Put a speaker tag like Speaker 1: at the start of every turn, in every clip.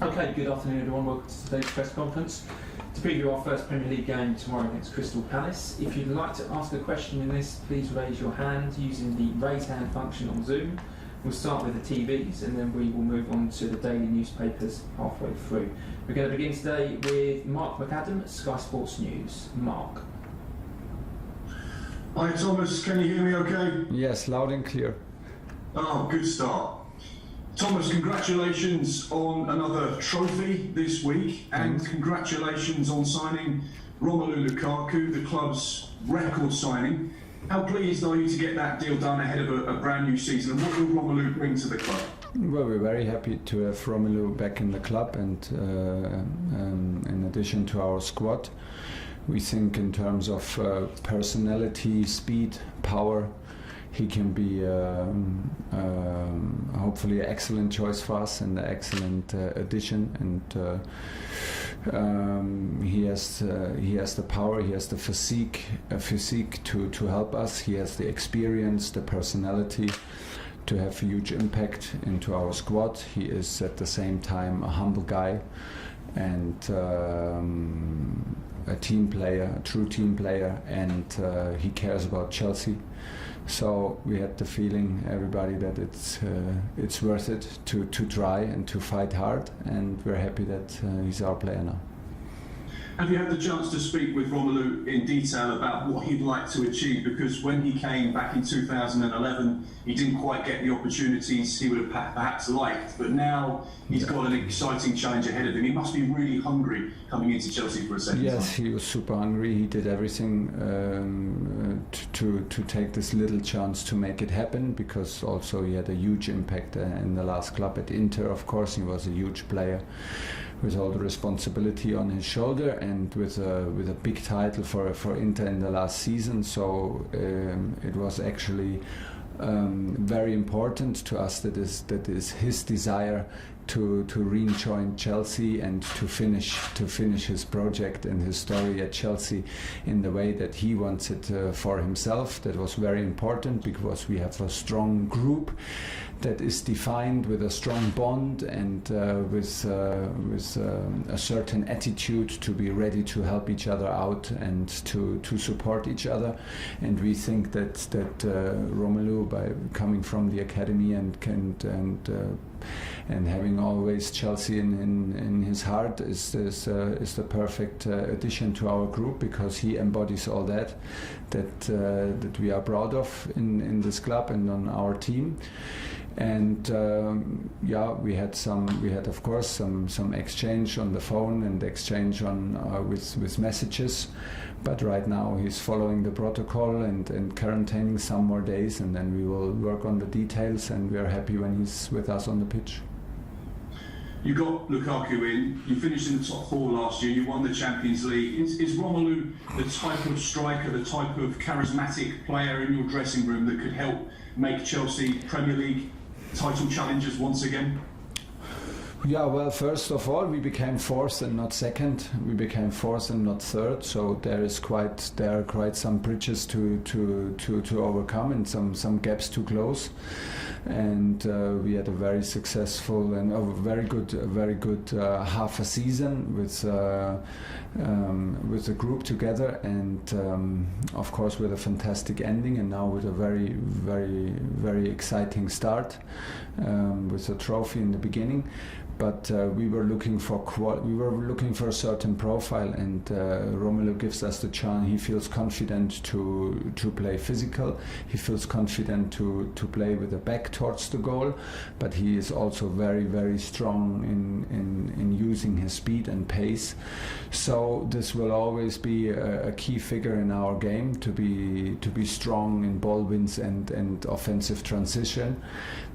Speaker 1: Okay, good afternoon everyone, welcome to today's press conference to preview our first Premier League game tomorrow against Crystal Palace. If you'd like to ask a question in this, please raise your hand using the raise hand function on Zoom. We'll start with the TVs and then we will move on to the daily newspapers halfway through. We're going to begin today with Mark McAdam at Sky Sports News. Mark.
Speaker 2: Hi Thomas, can you hear me okay?
Speaker 3: Yes, loud and clear.
Speaker 2: Oh, good start. Thomas, congratulations on another trophy this week and congratulations on signing Romelu Lukaku, the club's record signing. How pleased are you to get that deal done ahead of a brand new season, and what will Romelu bring to the club?
Speaker 3: Well, we're very happy to have Romelu back in the club and in addition to our squad. We think in terms of personality, speed, power, he can be hopefully an excellent choice for us and an excellent addition, and he has the power, he has the physique to help us. He has the experience, the personality to have a huge impact into our squad. He is at the same time a humble guy and a team player, a true team player, and he cares about Chelsea. So we had the feeling, everybody, that it's worth it to try and to fight hard, and we're happy that he's our player now.
Speaker 2: Have you had the chance to speak with Romelu in detail about what he'd like to achieve? Because when he came back in 2011, he didn't quite get the opportunities he would have perhaps liked, but now he's got an exciting challenge ahead of him. He must be really hungry coming into Chelsea for a second time.
Speaker 3: Yes, he was super hungry. He did everything to take this little chance to make it happen, because also he had a huge impact in the last club at Inter. Of course, he was a huge player with all the responsibility on his shoulder and with a big title for Inter in the last season. So it was actually very important to us that is his desire to rejoin Chelsea and to finish his project and his story at Chelsea in the way that he wants it for himself. That was very important because we have a strong group that is defined with a strong bond and with a certain attitude to be ready to help each other out and to support each other. And we think that Romelu, by coming from the academy and having always Chelsea in his heart, is the perfect addition to our group, because he embodies all that we are proud of in this club and on our team. And we had of course some exchange on the phone and exchange on with messages, but right now he's following the protocol and quarantining some more days, and then we will work on the details, and we are happy when he's with us on the pitch.
Speaker 2: You got Lukaku in, you finished in the top four last year, you won the Champions League. Is Romelu the type of striker, the type of charismatic player in your dressing room that could help make Chelsea Premier League title challengers once again?
Speaker 3: Yeah, well, first of all, we became fourth and not second. We became fourth and not third. So there are quite some bridges to overcome and some gaps to close. And we had a very successful and a very good half a season with the group together, and of course with a fantastic ending, and now with a very exciting start with a trophy in the beginning. But we were looking for a certain profile, and Romelu gives us the chance. He feels confident to play physical. He feels confident to play with the back towards the goal, but he is also very strong in using his speed and pace. So this will always be a key figure in our game, to be strong in ball wins and offensive transition.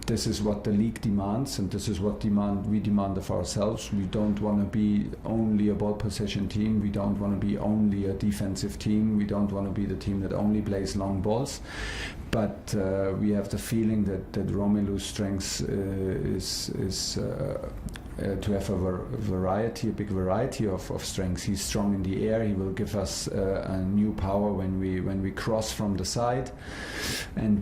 Speaker 3: This is what the league demands, and this is what we demand of ourselves. We don't want to be only a ball possession team. We don't want to be only a defensive team. We don't want to be the team that only plays long balls. But we have the feeling that Romelu's strength is a big variety of strengths. He's strong in the air. He will give us a new power when we cross from the side, and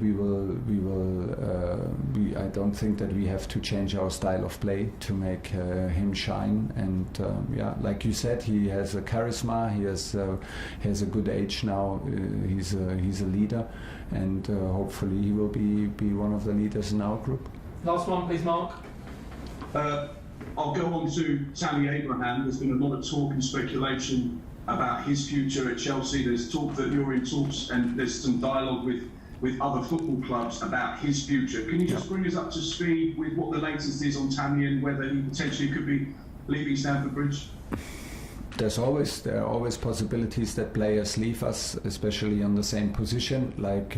Speaker 3: I don't think that we have to change our style of play to make him shine. And like you said, he has a charisma. He has a good age now. He's a leader, and hopefully he will be one of the leaders in our group.
Speaker 1: Last one, please, Mark.
Speaker 2: I'll go on to Tammy Abraham. There's been a lot of talk and speculation about his future at Chelsea. There's talk that you're in talks, and there's some dialogue with other football clubs about his future. Can you just bring us up to speed with what the latest is on Tammy and whether he potentially could be leaving Stamford Bridge?
Speaker 3: There are always possibilities that players leave us, especially on the same position. Like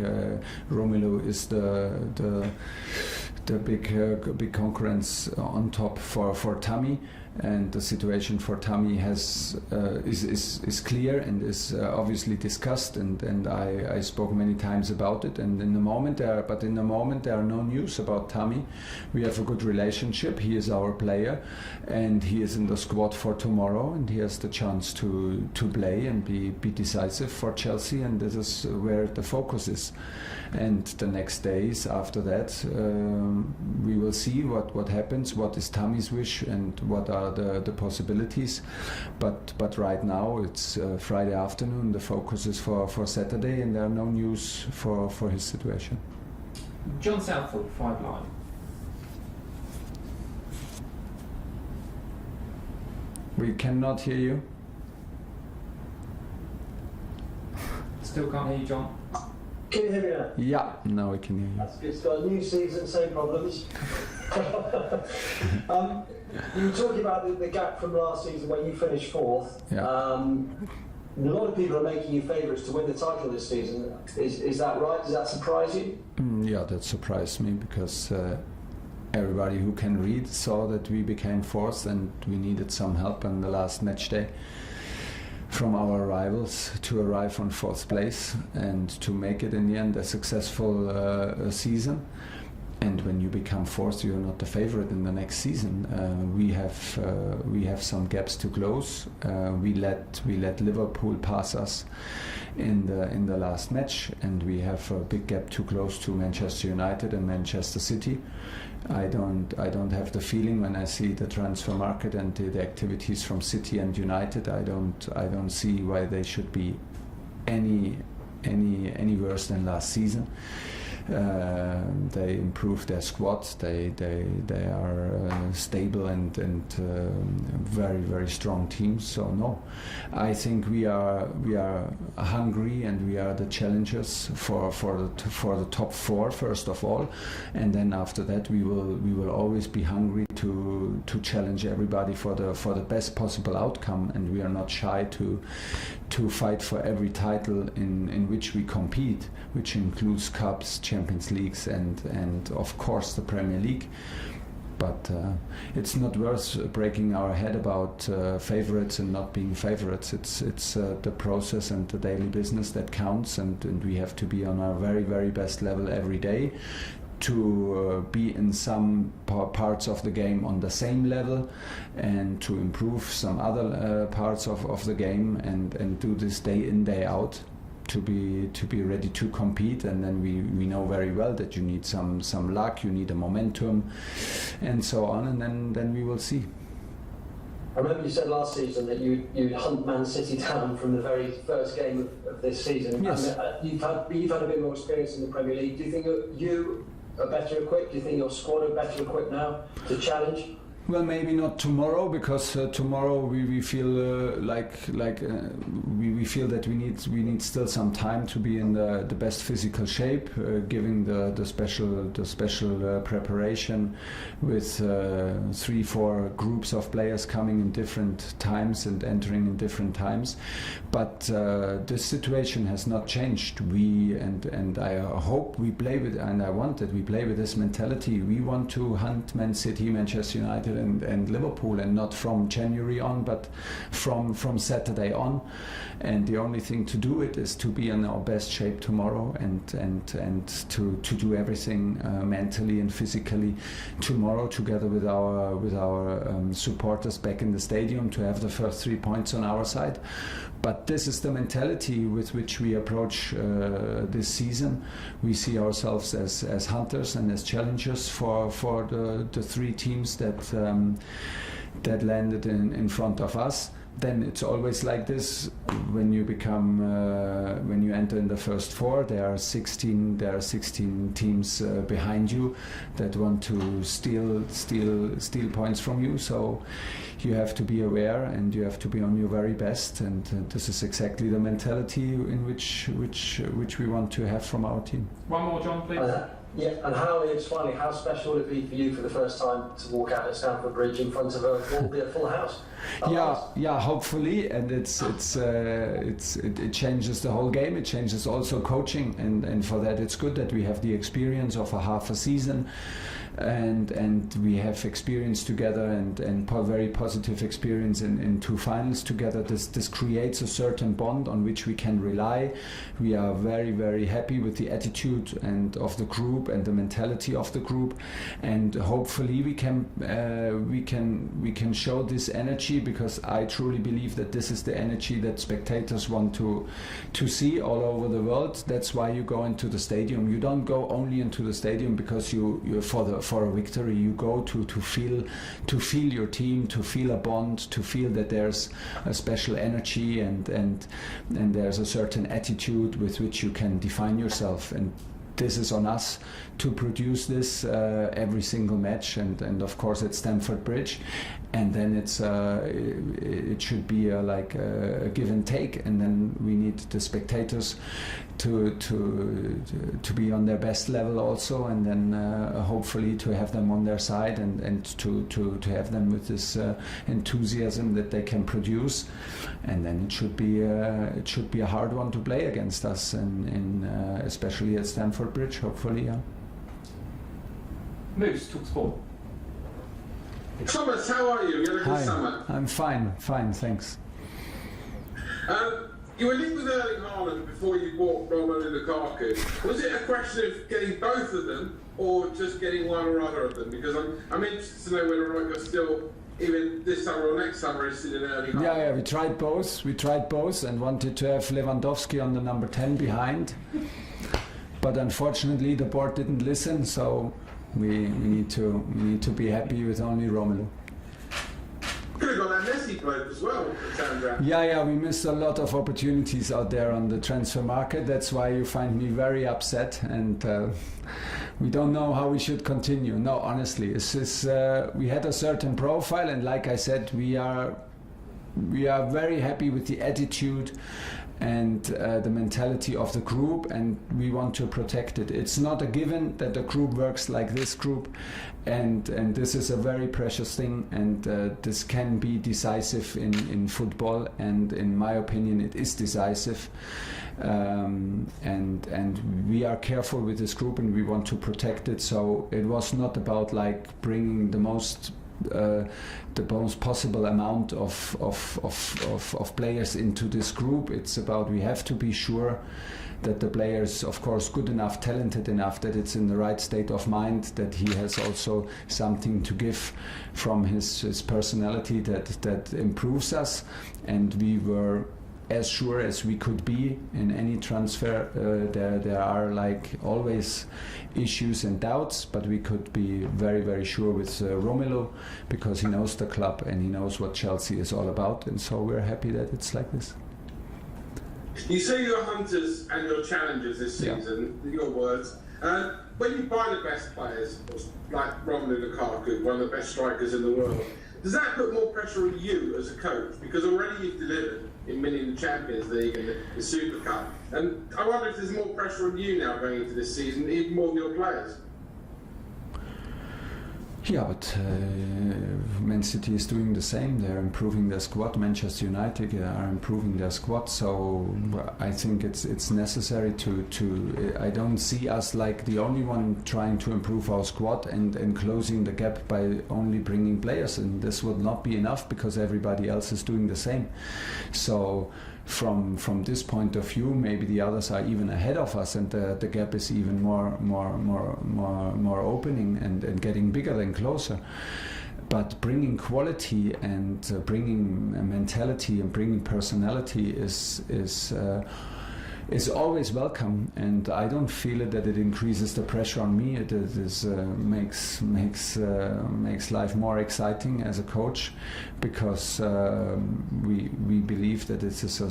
Speaker 3: Romelu is the big concurrence on top for Tammy, and the situation for Tammy is clear and is obviously discussed, and I spoke many times about it. And in the moment there are no news about Tammy. We have a good relationship. He is our player, and he is in the squad for tomorrow, and he has the chance to play and be decisive for Chelsea, and this is where the focus is. And the next days after that, we will see what happens, what is Tammy's wish, and what are the possibilities. But right now it's Friday afternoon. The focus is for Saturday, and there are no news for his situation.
Speaker 1: John Southall, 5 Live.
Speaker 3: We cannot hear you.
Speaker 1: Still can't hear you, John.
Speaker 4: Can you hear me now?
Speaker 3: Yeah, now we can hear you.
Speaker 4: That's good. It's got a new season, same problems. You were talking about the gap from last season when you finished 4th.
Speaker 3: Yeah.
Speaker 4: A lot of people are making you favourites to win the title this season. Is that right? Does that surprise you?
Speaker 3: Yeah, that surprised me because everybody who can read saw that we became 4th, and we needed some help on the last match day from our rivals to arrive on 4th place and to make it in the end a successful season. And when you become 4th, you're not the favorite in the next season. We have some gaps to close. We let Liverpool pass us in the last match, and we have a big gap to close to Manchester United and Manchester City. I don't have the feeling when I see the transfer market and the activities from City and United. I don't see why they should be any worse than last season. They improved their squad. They are stable and very, very strong teams. So no, I think we are hungry, and we are the challengers for the top 4 first of all, and then after that we will always be hungry to challenge everybody for the best possible outcome, and we are not shy to fight for every title in which we compete, which includes cups, Champions Leagues, and of course the Premier League. But it's not worth breaking our head about favorites and not being favorites. It's the process and the daily business that counts, and we have to be on our very, very best level every day to be in some parts of the game on the same level, and to improve some other parts of the game, and do this day in, day out, to be ready to compete. And then we know very well that you need some luck, you need a momentum, and so on, and then we will see.
Speaker 4: I remember you said last season that you'd hunt Man City down from the very first game of this season.
Speaker 3: Yes.
Speaker 4: You've had a bit more experience in the Premier League. Do you think you are better equipped? Do you think your squad are better equipped now to challenge?
Speaker 3: Well, maybe not tomorrow, because tomorrow we feel we feel that we need still some time to be in the best physical shape, giving the special preparation with 3-4 groups of players coming in different times and entering in different times. But this situation has not changed. And I hope we play with, and I want that we play with this mentality. We want to hunt Man City, Manchester United, and Liverpool, and not from January on, but from Saturday on. And the only thing to do it is to be in our best shape tomorrow, and to do everything mentally and physically tomorrow, together with our supporters back in the stadium, to have the first 3 points on our side. But this is the mentality with which we approach this season. We see ourselves as hunters and as challengers for the 3 teams that landed in front of us. Then it's always like this when you become when you enter in the first 4. There are 16 teams behind you that want to steal points from you. So you have to be aware, and you have to be on your very best. And this is exactly the mentality in which we want to have from our team.
Speaker 1: One more, John, please.
Speaker 4: Yeah, and how special would it be for you for the first time to walk out at Stamford Bridge in front of a full house?
Speaker 3: Yeah, hopefully, and it changes the whole game. It changes also coaching, and for that it's good that we have the experience of a half a season, and we have experience together, and very positive experience in 2 finals together. This creates a certain bond on which we can rely. We are very, very happy with the attitude and of the group and the mentality of the group, and hopefully we can show this energy, because I truly believe that this is the energy that spectators want to see all over the world. That's why you go into the stadium. You don't go only into the stadium because you're for a victory. You go to feel your team, to feel a bond, to feel that there's a special energy and there's a certain attitude with which you can define yourself. And this is on us to produce this every single match, and of course at Stamford Bridge. And then it should be like a give and take, and then we need the spectators to be on their best level also, and then hopefully to have them on their side, and to have them with this enthusiasm that they can produce. And then it should be a hard one to play against us, and especially at Stamford Bridge, hopefully. Yeah.
Speaker 1: Moose, talk sport.
Speaker 5: Thomas, how are you? You had a good summer.
Speaker 3: I'm fine, thanks.
Speaker 5: You were linked with in.Haaland before you bought Haaland and Lukaku. Was it a question of getting both of them, or just getting one or other of them? Because I'm interested to know whether or not you're still, even this summer or next summer, interested in Haaland.
Speaker 3: Yeah, we tried both, and wanted to have Lewandowski on the number 10 behind. But unfortunately, the board didn't listen, so we need to be happy with only Romelu.
Speaker 5: Could have got that Messi bloke as well, it turns out.
Speaker 3: Yeah, we missed a lot of opportunities out there on the transfer market. That's why you find me very upset, and we don't know how we should continue. No, honestly, we had a certain profile, and like I said, we are very happy with the attitude and the mentality of the group, and we want to protect it. It's not a given that the group works like this group, and this is a very precious thing, and this can be decisive in football, and in my opinion it is decisive, and we are careful with this group, and we want to protect it. So it was not about like bringing the most possible amount of players into this group. It's about, we have to be sure that the player is, of course, good enough, talented enough, that it's in the right state of mind, that he has also something to give from his personality that improves us. And we were as sure as we could be in any transfer. There are like always issues and doubts, but we could be very, very sure with Romelu, because he knows the club and he knows what Chelsea is all about, and so we're happy that it's like this.
Speaker 5: You say you're hunters and you're challengers this season, your words. When you buy the best players, like Romelu Lukaku, one of the best strikers in the world, does that put more pressure on you as a coach? Because already you've delivered in winning the Champions League and the Super Cup. And I wonder if there's more pressure on you now going into this season, even more than your players.
Speaker 3: Yeah, but Man City is doing the same. They're improving their squad. Manchester United are improving their squad. So I think it's necessary to. I don't see us like the only one trying to improve our squad and closing the gap by only bringing players. And this would not be enough because everybody else is doing the same. So. From this point of view, maybe the others are even ahead of us, and the gap is even more opening and getting bigger and closer. But bringing quality and bringing mentality and bringing personality is always welcome, and I don't feel it that it increases the pressure on me. It makes life more exciting as a coach, because we believe that it is a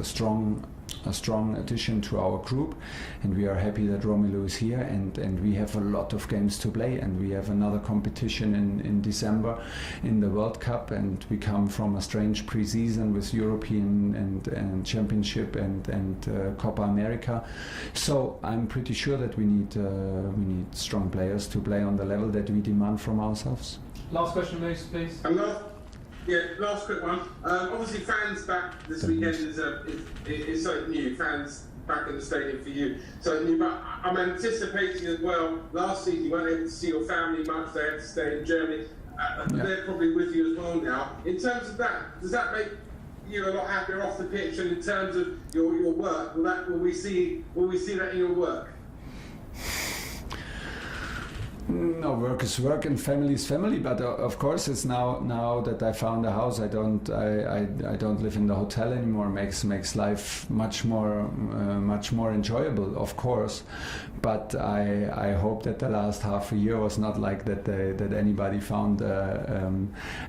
Speaker 3: strong addition to our group, and we are happy that Romelu is here, and we have a lot of games to play, and we have another competition in December in the World Cup, and we come from a strange pre-season with European and Championship and Copa America. So I'm pretty sure that we need strong players to play on the level that we demand from ourselves.
Speaker 1: Last question, Moose, please.
Speaker 5: Last quick one. Obviously, fans back this weekend is something new. Fans back in the stadium for you, something new. But I'm anticipating as well. Last season, you weren't able to see your family much. They had to stay in Germany. They're probably with you as well now. In terms of that, does that make you a lot happier off the pitch? And in terms of your work, will we see that in your work?
Speaker 3: No, work is work and family is family. But of course, it's now that I found a house. I don't live in the hotel anymore. Makes life much more enjoyable, of course. But I hope that the last half a year was not like that. That anybody found a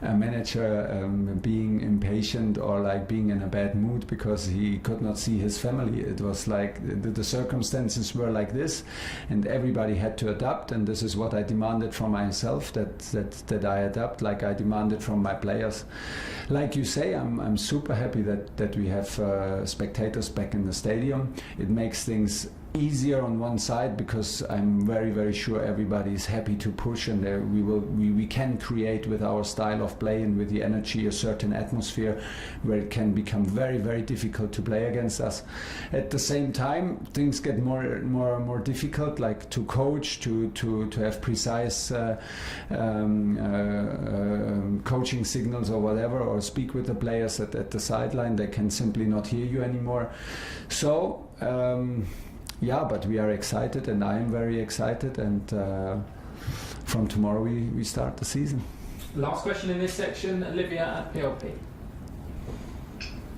Speaker 3: manager being impatient or like being in a bad mood because he could not see his family. It was like the circumstances were like this, and everybody had to adapt. And this is what I demanded from myself, that I adapt, like I demanded from my players. Like you say, I'm super happy that we have spectators back in the stadium. It makes things easier on one side, because I'm very, very sure everybody is happy to push, and we can create with our style of play and with the energy a certain atmosphere where it can become very, very difficult to play against us. At the same time, things get more difficult, like to coach, to have precise coaching signals or whatever, or speak with the players at the sideline. They can simply not hear you anymore. So yeah, but we are excited, and I am very excited, and from tomorrow we start the season.
Speaker 1: Last question in this section, Olivia at PLP.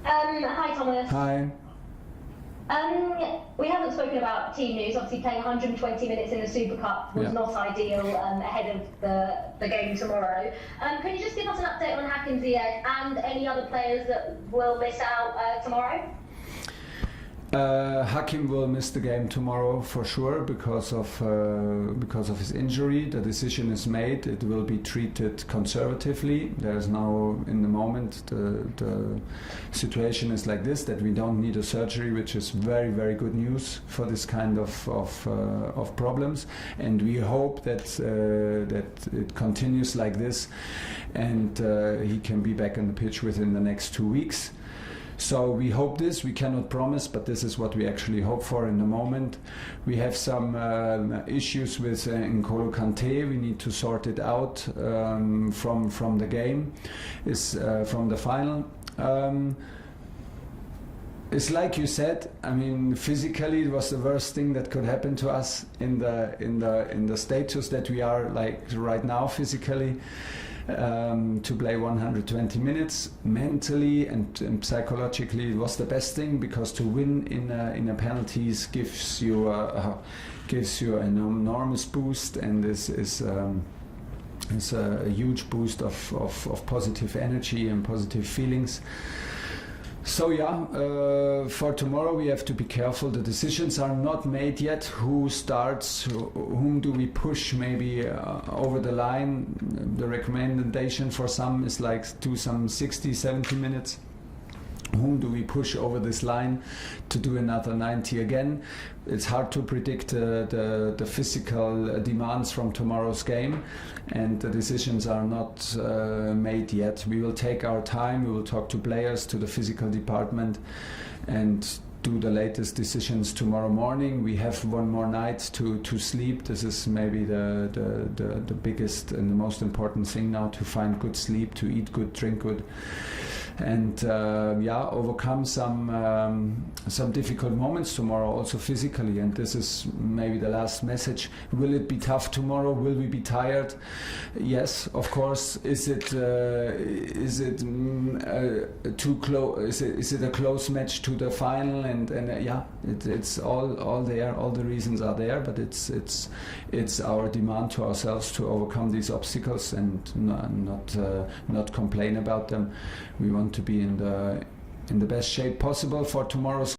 Speaker 6: Hi Thomas.
Speaker 3: Hi.
Speaker 6: We haven't spoken about team news. Obviously, playing 120 minutes in the Super Cup was not ideal ahead of the game tomorrow. Can you just give us an update on Hakim Ziyech and any other players that will miss out tomorrow?
Speaker 3: Hakim will miss the game tomorrow for sure because of his injury. The decision is made. It will be treated conservatively. There is now, in the moment, the situation is like this, that we don't need a surgery, which is very, very good news for this kind of problems. And we hope that it continues like this, and he can be back on the pitch within the next 2 weeks. So we hope this. We cannot promise, but this is what we actually hope for in the moment. We have some issues with N'Golo Kanté. We need to sort it out from the game, from the final. It's like you said. I mean, physically, it was the worst thing that could happen to us in the status that we are like right now physically. To play 120 minutes mentally and psychologically, it was the best thing, because to win in a penalties gives you an enormous boost, and this is a huge boost of positive energy and positive feelings. So yeah, for tomorrow we have to be careful. The decisions are not made yet. Who starts? Whom do we push maybe over the line? The recommendation for some is like do some 60-70 minutes whom do we push over this line to do another 90 again. It's hard to predict the physical demands from tomorrow's game, and the decisions are not made yet. We will take our time, we will talk to players, to the physical department, and do the latest decisions tomorrow morning. We have one more night to sleep. This is maybe the biggest and the most important thing now, to find good sleep, to eat good, drink good, and overcome some difficult moments tomorrow, also physically. And this is maybe the last message. Will it be tough tomorrow? Will we be tired? Yes, of course. Is it too close? Is it a close match to the final? It's all there. All the reasons are there, but it's our demand to ourselves to overcome these obstacles and not complain about them. We want to be in the best shape possible for tomorrow's